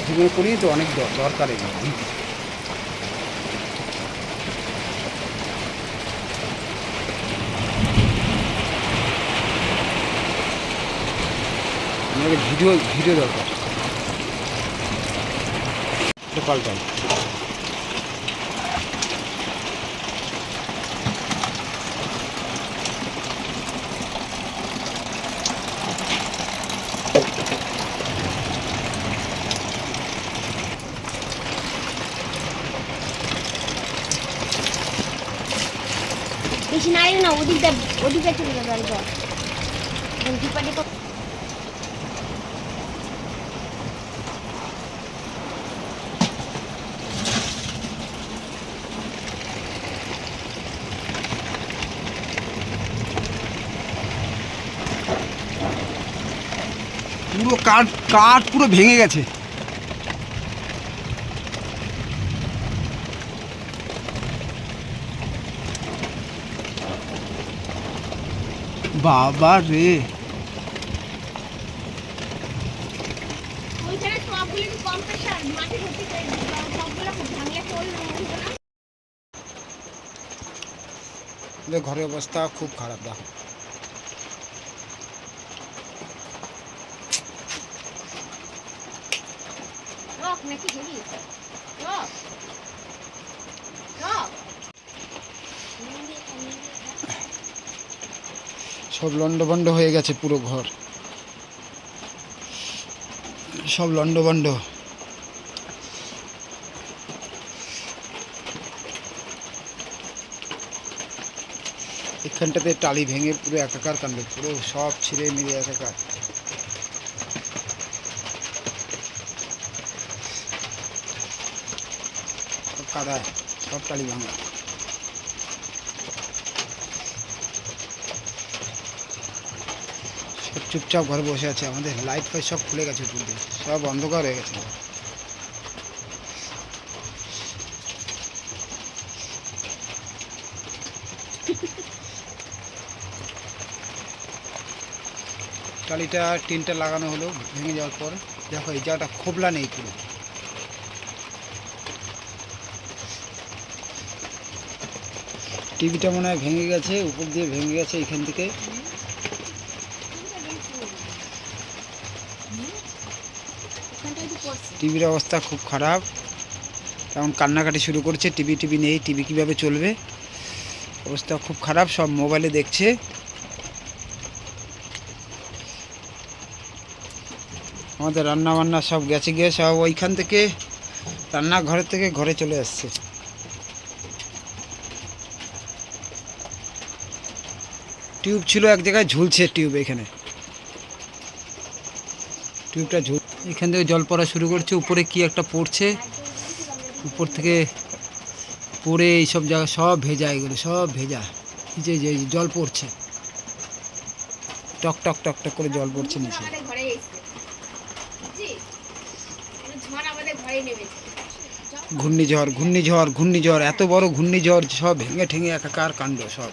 জীবনে করি তো অনেক দরকার এগুলো। আমাকে ভিডিও ভিডিও দরকার, এটা পাল্টাই। বেশি নাড়িও না, ওদিকটা চলে যাবে আর জল ডিপার্টে তো। পুরো কাঠ কাঠ পুরো ভেঙে গেছে। বাবা রে, ওইখানে সবগুলো কম্প্রেসার মাটি ভর্তি করে সবগুলো ভাঙলে চলবে না। ঘরের অবস্থা খুব খারাপ। দেখো রক নাকি হেভি রক রক সব লন্ডভন্ড হয়ে গেছে, পুরো ঘর সব লন্ডভন্ড। এখানটাতে টালি ভেঙে পুরো একাকার কাণ্ড, পুরো সব ছিঁড়ে মিলে একাকার। সব কাদায়, সব টালি ভাঙা। সব চুপচাপ ঘরে বসে আছে। আমাদের লাইট ফাইট সব খুলে গেছে, উপর দিয়ে সব অন্ধকার হয়ে গেছে। টালিটা টিনটা লাগানো হলো ভেঙে যাওয়ার পর। দেখো এই জায়গাটা খোবলা নেই পুরো। টিভিটা মনে হয় ভেঙে গেছে, উপর দিয়ে ভেঙে গেছে এখান থেকে। টিভির অবস্থা খুব খারাপ, এখন কান্নাকাটি শুরু করছে। টিভি নেই, টিভি কীভাবে চলবে, অবস্থা খুব খারাপ। সব মোবাইলে দেখছে। আমাদের রান্না বান্না সব গেছে গিয়ে, সব ওইখান থেকে রান্নাঘরের থেকে ঘরে চলে আসছে। টিউব ছিল এক জায়গায় ঝুলছে, টিউব এখানে টিউবটা এখান থেকে জল পড়া শুরু করছে। উপরে কি একটা পড়ছে, উপর থেকে পড়ে এইসব জায়গা সব ভেজা, এগুলো সব ভেজা। যে যে জল পড়ছে, টক টক টক টক করে জল পড়ছে নিচে। ঘূর্ণিঝড় ঘূর্ণিঝড় ঘূর্ণিঝড়, এত বড় ঘূর্ণিঝড়, সব ভেঙে ঠেঙে একাকার কাণ্ড সব।